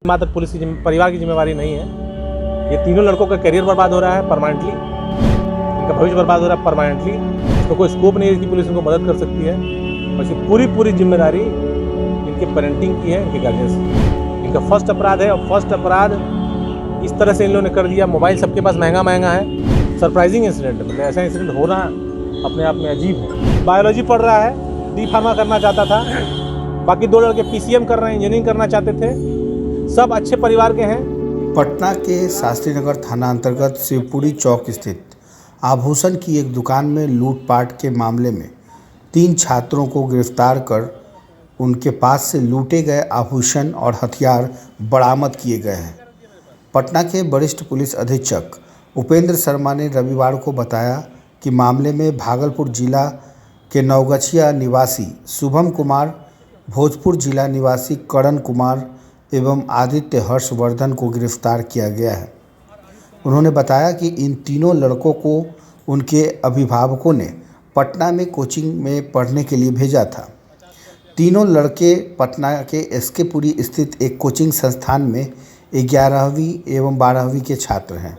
मात्र पुलिस की परिवार की जिम्मेवारी नहीं है। ये तीनों लड़कों का करियर बर्बाद हो रहा है परमानेंटली, इनका भविष्य बर्बाद हो रहा है परमानेंटली। इसमें कोई स्कोप नहीं है कि पुलिस इनको मदद कर सकती है। और इसकी पूरी जिम्मेदारी इनके पेरेंटिंग की है, इनके गार्जियंस की। इनका फर्स्ट अपराध है और फर्स्ट अपराध इस तरह से इन लोगों ने कर दिया। मोबाइल सबके पास महंगा है। सरप्राइजिंग इंसिडेंट, मतलब ऐसा इंसिडेंट होना अपने आप में अजीब है। बायोलॉजी पढ़ रहा है, डी फार्मा करना चाहता था। बाकी 2 लड़के PCM कर रहे हैं, इंजीनियरिंग करना चाहते थे। सब अच्छे परिवार के हैं। पटना के शास्त्री नगर थाना अंतर्गत शिवपुरी चौक स्थित आभूषण की एक दुकान में लूटपाट के मामले में 3 छात्रों को गिरफ्तार कर उनके पास से लूटे गए आभूषण और हथियार बरामद किए गए हैं। पटना के वरिष्ठ पुलिस अधीक्षक उपेंद्र शर्मा ने रविवार को बताया कि मामले में भागलपुर जिला के नवगछिया निवासी शुभम कुमार, भोजपुर जिला निवासी करण कुमार एवं आदित्य हर्षवर्धन को गिरफ्तार किया गया है। उन्होंने बताया कि इन तीनों लड़कों को उनके अभिभावकों ने पटना में कोचिंग में पढ़ने के लिए भेजा था। तीनों लड़के पटना के SK पुरी स्थित एक कोचिंग संस्थान में 11वीं एवं 12वीं के छात्र हैं।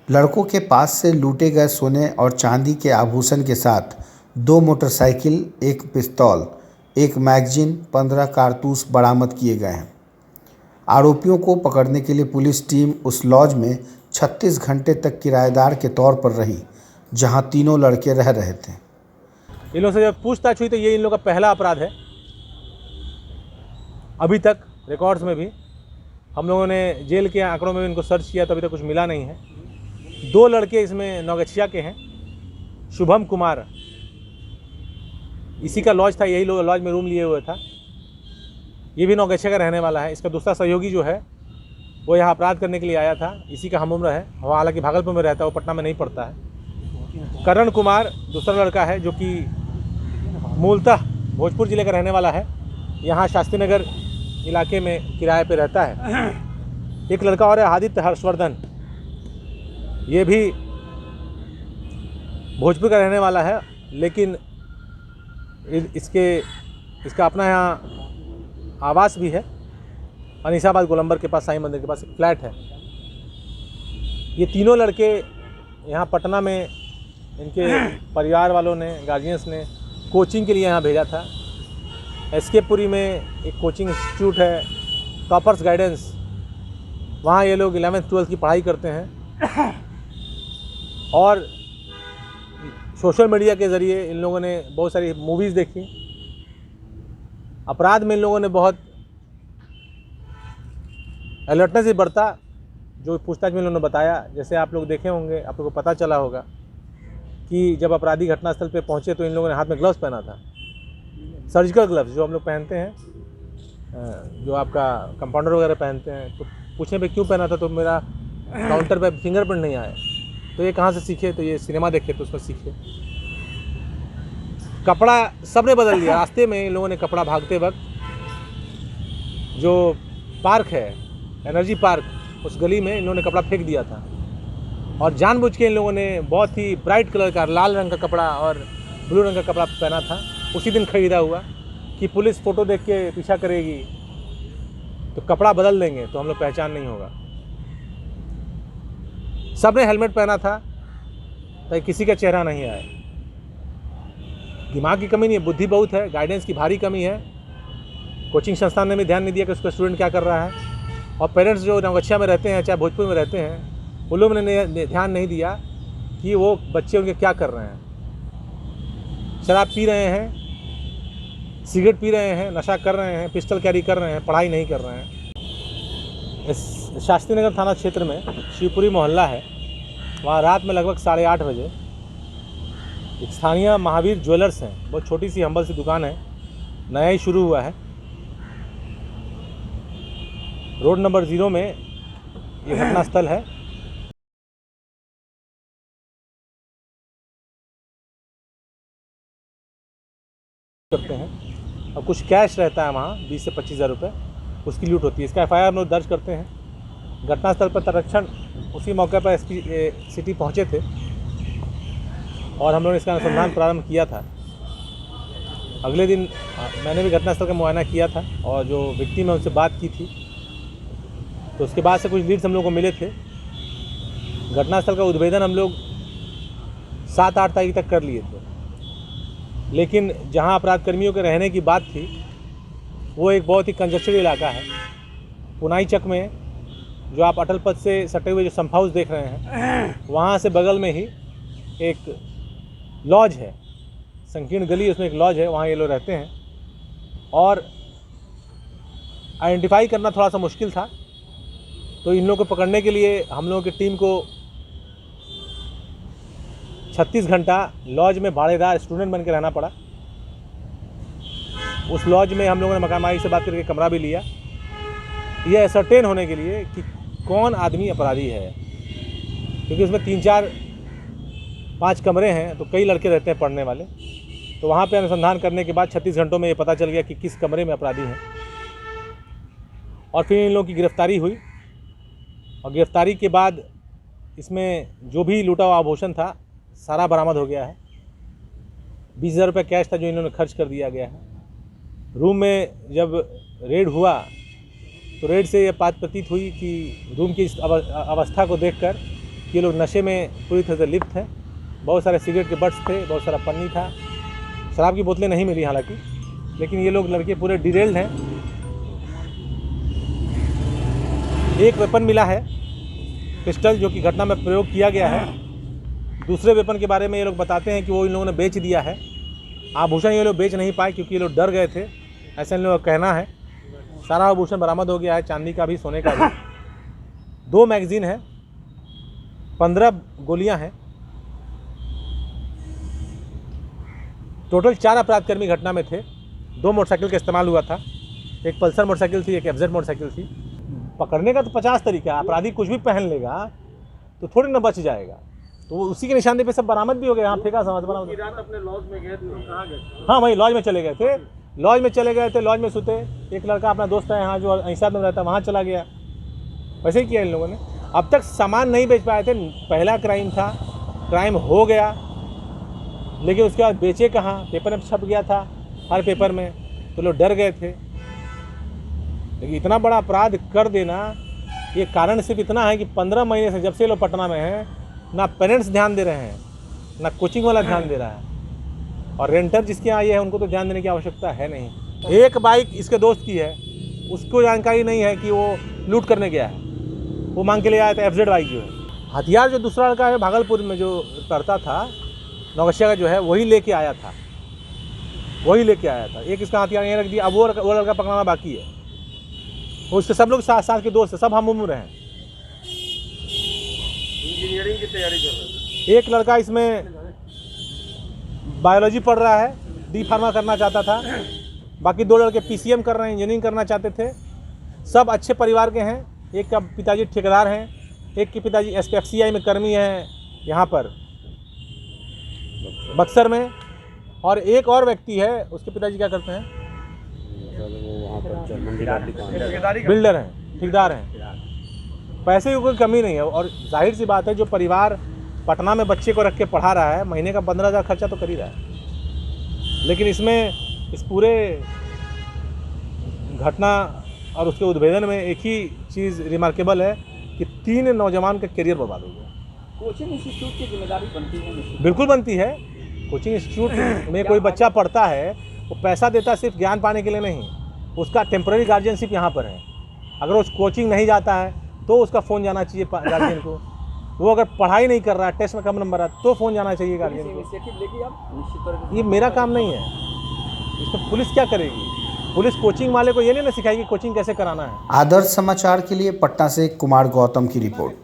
लड़कों के पास से लूटे गए सोने और चांदी के आभूषण के साथ 2 मोटरसाइकिल, 1 पिस्तौल, 1 मैगजीन, 15 कारतूस बरामद किए गए हैं। आरोपियों को पकड़ने के लिए पुलिस टीम उस लॉज में 36 घंटे तक किराएदार के तौर पर रही, जहां तीनों लड़के रह रहे थे। इन लोगों से जब पूछताछ हुई तो ये इन लोगों का पहला अपराध है। अभी तक रिकॉर्ड्स में भी हम लोगों ने जेल के आंकड़ों में इनको सर्च किया तो अभी तक कुछ मिला नहीं है। 2 लड़के इसमें नवगछिया के हैं। शुभम कुमार, इसी का लॉज था, यही लॉज में रूम लिए हुए था। ये भी नवगछिया का रहने वाला है। इसका दूसरा सहयोगी जो है वो यहाँ अपराध करने के लिए आया था, इसी का हम उम्र है। वो हालांकि भागलपुर में रहता है, वो पटना में नहीं पड़ता है। करण कुमार दूसरा लड़का है जो कि मूलतः भोजपुर जिले का रहने वाला है, यहाँ शास्त्री नगर इलाके में किराए पे रहता है। एक लड़का और है आदित्य हर्षवर्धन, ये भी भोजपुर का रहने वाला है, लेकिन इसका अपना यहाँ आवास भी है। अनीसाबाद गोलंबर के पास, साईं मंदिर के पास एक फ्लैट है। ये तीनों लड़के यहाँ पटना में इनके परिवार वालों ने, गार्जियंस ने कोचिंग के लिए यहाँ भेजा था। SK पुरी में एक कोचिंग इंस्टीट्यूट है, टॉपर्स गाइडेंस, वहाँ ये लोग 11th 12th की पढ़ाई करते हैं। और सोशल मीडिया के ज़रिए इन लोगों ने बहुत सारी मूवीज़ देखी। अपराध में इन लोगों ने बहुत अलर्टनेस ही बरता, जो पूछताछ में इन लोगों ने बताया। जैसे आप लोग देखे होंगे, आप लोगों को पता चला होगा कि जब अपराधी घटनास्थल पे पहुंचे तो इन लोगों ने हाथ में ग्लव्स पहना था, सर्जिकल ग्लव्स जो हम लोग पहनते हैं, जो आपका कंपाउंडर वगैरह पहनते हैं। तो पूछने पे क्यों पहना था, तो मेरा काउंटर पे फिंगरप्रिंट नहीं आया। तो ये कहाँ से सीखे, तो ये सिनेमा देखे तो उसमें सीखे। कपड़ा सबने बदल दिया। रास्ते में इन लोगों ने कपड़ा, भागते वक्त जो पार्क है, एनर्जी पार्क, उस गली में इन लोगों ने कपड़ा फेंक दिया था। और जानबूझ के इन लोगों ने बहुत ही ब्राइट कलर का, लाल रंग का कपड़ा और ब्लू रंग का कपड़ा पहना था। उसी दिन खरीदा हुआ कि पुलिस फ़ोटो देख के पीछा करेगी तो कपड़ा बदल देंगे तो हम लोग पहचान नहीं होगा। सब ने हेलमेट पहना था ताकि किसी का चेहरा नहीं आए। दिमाग की कमी नहीं है, बुद्धि बहुत है, गाइडेंस की भारी कमी है। कोचिंग संस्थान ने भी ध्यान नहीं दिया कि उसका स्टूडेंट क्या कर रहा है। और पेरेंट्स जो नवगछिया में रहते हैं, चाहे भोजपुर में रहते हैं, उन लोगों ने ध्यान नहीं दिया कि वो बच्चे उनके क्या कर रहे हैं। शराब पी रहे हैं, सिगरेट पी रहे हैं, नशा कर रहे हैं, पिस्टल कैरी कर रहे हैं, पढ़ाई नहीं कर रहे हैं। इस शास्त्री नगर थाना क्षेत्र में शिवपुरी मोहल्ला है, वहाँ रात में लगभग 8:30 बजे एक स्थानीय महावीर ज्वेलर्स हैं, बहुत छोटी सी हम्बल सी दुकान है, नया ही शुरू हुआ है, रोड नंबर 0 में ये घटनास्थल है। करते हैं और कुछ कैश रहता है वहाँ 20 से 25 हज़ार रुपये, उसकी लूट होती है। इसका FIR हम लोग दर्ज करते हैं। घटनास्थल पर तत्क्षण उसी मौके पर SP सिटी पहुँचे थे और हम लोगों ने इसका अनुसंधान प्रारंभ किया था। अगले दिन मैंने भी घटनास्थल का मुआयना किया था और जो विक्टिम है उनसे बात की थी, तो उसके बाद से कुछ लीड्स हम लोग को मिले थे। घटनास्थल का उद्भेदन हम लोग 7-8 तारीख तक कर लिए थे, लेकिन जहां अपराध कर्मियों के रहने की बात थी वो एक बहुत ही कंजस्टेड इलाका है। पुनाई चक में जो आप अटल पथ से सटे हुए जो संप हाउस देख रहे हैं, वहाँ से बगल में ही एक लॉज है, संकीर्ण गली, उसमें एक लॉज है, वहाँ ये लोग रहते हैं। और आइडेंटिफाई करना थोड़ा सा मुश्किल था, तो इन लोगों को पकड़ने के लिए हम लोगों की टीम को 36 घंटा लॉज में भाड़ेदार स्टूडेंट बन के रहना पड़ा। उस लॉज में हम लोगों ने मकान मालिक से बात करके कमरा भी लिया, यह एसर्टेन होने के लिए कि कौन आदमी अपराधी है, क्योंकि उसमें 3-4-5 कमरे हैं, तो कई लड़के रहते हैं पढ़ने वाले। तो वहाँ पे अनुसंधान करने के बाद 36 घंटों में ये पता चल गया कि किस कमरे में अपराधी हैं, और फिर इन लोगों की गिरफ्तारी हुई। और गिरफ्तारी के बाद इसमें जो भी लूटा हुआ आभूषण था सारा बरामद हो गया है। 20,000 रुपये कैश था जो इन्होंने खर्च कर दिया गया है। रूम में जब रेड हुआ तो रेड से ये बात प्रतीत हुई कि रूम की इस अवस्था को देखकर ये लोग नशे में पूरी तरह से लिप्त हैं। बहुत सारे सिगरेट के बट्स थे, बहुत सारा पन्नी था, शराब की बोतलें नहीं मिली हालांकि, लेकिन ये लोग लड़के पूरे डिटेल्ड हैं। एक वेपन मिला है, पिस्टल, जो कि घटना में प्रयोग किया गया है। दूसरे वेपन के बारे में ये लोग बताते हैं कि वो इन लोगों ने बेच दिया है। आभूषण ये लोग बेच नहीं पाए क्योंकि ये लोग डर गए थे, ऐसा इन लोगों का कहना है। सारा आभूषण बरामद हो गया है, चांदी का भी, सोने का भी। 2 मैगजीन है, 15 गोलियां हैं। टोटल 4 अपराधकर्मी घटना में थे। 2 मोटरसाइकिल का इस्तेमाल हुआ था, एक पल्सर मोटरसाइकिल थी, एक एफजेड मोटरसाइकिल थी। पकड़ने का तो 50 तरीका, अपराधी कुछ भी पहन लेगा तो थोड़ी ना बच जाएगा, तो वो उसी के निशाने पे सब बरामद भी हो गया। यहाँ फेंका समझ बना अपने लॉज में गए थे, कहाँ गए? हाँ, वहीं लॉज में चले गए थे, लॉज में सूते। एक लड़का अपना दोस्त है यहाँ जो अहिसाद में रहता है, वहाँ चला गया। वैसे ही किया इन लोगों ने। अब तक सामान नहीं बेच पाए थे, पहला क्राइम था, क्राइम हो गया, लेकिन उसके बाद बेचे कहाँ? पेपर में छप गया था, हर पेपर में, तो लोग डर गए थे। लेकिन इतना बड़ा अपराध कर देना, ये कारण सिर्फ इतना है कि 15 महीने से जब से लोग पटना में हैं, ना पेरेंट्स ध्यान दे रहे हैं, ना कोचिंग वाला ध्यान दे रहा है, और रेंटर जिसके यहाँ ये है उनको तो ध्यान देने की आवश्यकता है नहीं। एक बाइक इसके दोस्त की है, उसको जानकारी नहीं है कि वो लूट करने गया है, वो मांग के ले आया था एफजेड बाइक जो है। हथियार जो दूसरा लड़का है भागलपुर में जो करता था, नौगछिया का जो है, वही लेके आया था। एक इसका हथियार यहाँ रख दिया। अब वो लड़का पकड़ाना बाकी है। उसके सब लोग साथ के दोस्त हैं, सब हम उम्र हैं। इंजीनियरिंग की तैयारी कर रहे हैं। एक लड़का इसमें बायोलॉजी पढ़ रहा है, डी फार्मा करना चाहता था। बाकी 2 लड़के पीसीएम कर रहे हैं, इंजीनियरिंग करना चाहते थे। सब अच्छे परिवार के हैं। एक का पिताजी ठेकेदार हैं, एक के पिताजी एसपीएफसीआई में कर्मी हैं यहाँ पर बक्सर में, और एक और व्यक्ति है, उसके पिताजी क्या करते हैं? बिल्डर हैं, ठेकेदार हैं। पैसे की कोई कमी नहीं है। और जाहिर सी बात है, जो परिवार पटना में बच्चे को रख के पढ़ा रहा है, महीने का 15,000 खर्चा तो कर ही रहा है। लेकिन इसमें इस पूरे घटना और उसके उद्भेदन में एक ही चीज़ रिमार्केबल है कि 3 नौजवान का करियर बर्बाद हो गया। कोचिंग इंस्टीट्यूट की जिम्मेदारी बनती है? बिल्कुल बनती है। कोचिंग इंस्टीट्यूट में कोई बच्चा पढ़ता है, वो पैसा देता है सिर्फ ज्ञान पाने के लिए नहीं, उसका टेम्पररी गार्जियनशिप यहाँ पर है। अगर वो कोचिंग नहीं जाता है तो उसका फ़ोन जाना चाहिए गार्जियन को। वो अगर पढ़ाई नहीं कर रहा है, टेस्ट में कम नंबर आता तो फ़ोन जाना चाहिए गार्जियन को। ये मेरा काम नहीं है, इसमें पुलिस क्या करेगी? पुलिस कोचिंग वाले को ये नहीं ना सिखाएगी कोचिंग कैसे कराना है। आदर्श समाचार के लिए पटना से कुमार गौतम की रिपोर्ट।